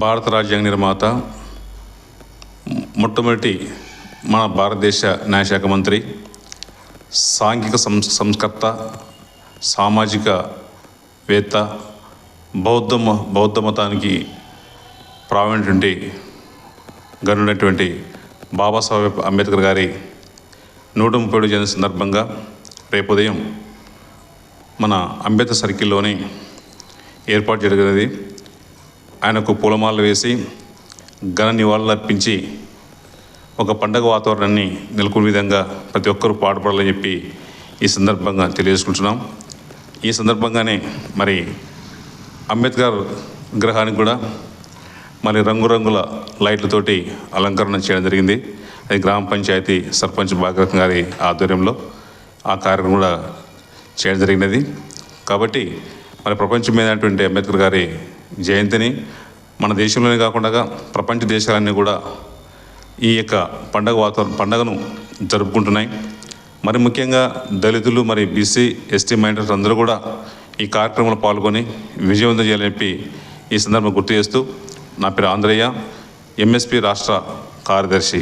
భారత రాజ్యాంగ నిర్మాత, మొట్టమొదటి మన భారతదేశ న్యాయశాఖ మంత్రి, సాంఘిక సంస్కర్త, సామాజికవేత్త, బౌద్ధ మతానికి ప్రావీణ్యటువంటి గనుడైనటువంటి బాబాసాహెబ్ అంబేద్కర్ గారి 137వ జయంతి సందర్భంగా రేపు ఉదయం మన అంబేద్కర్ సర్కిల్లోని ఏర్పాటు జరిగినది. ఆయనకు పూలమాలలు వేసి ఘన నివాళులు అర్పించి ఒక పండగ వాతావరణాన్ని నెలకొనే విధంగా ప్రతి ఒక్కరూ పాటుపడాలని చెప్పి ఈ సందర్భంగా తెలియజేసుకుంటున్నాం. ఈ సందర్భంగానే మరి అంబేద్కర్ విగ్రహానికి కూడా మరి రంగురంగుల లైట్లతోటి అలంకరణ చేయడం జరిగింది. అది గ్రామ పంచాయతీ సర్పంచ్ భాగరత్న గారి ఆధ్వర్యంలో ఆ కార్యక్రమం కూడా చేయడం జరిగినది. కాబట్టి మరి ప్రపంచం మీదటువంటి అంబేద్కర్ గారి జయంతిని మన దేశంలోనే కాకుండా ప్రపంచ దేశాలన్నీ కూడా ఈ యొక్క పండగను జరుపుకుంటున్నాయి. మరి ముఖ్యంగా దళితులు, మరి బీసీ, ఎస్టీ మైనారిటీస్ అందరూ కూడా ఈ కార్యక్రమంలో పాల్గొని విజయవంతం చేయాలని చెప్పి ఈ సందర్భంగా గుర్తు చేస్తూ, నా పేరు ఆంధ్రయ్య, ఎంఎస్పీ రాష్ట్ర కార్యదర్శి.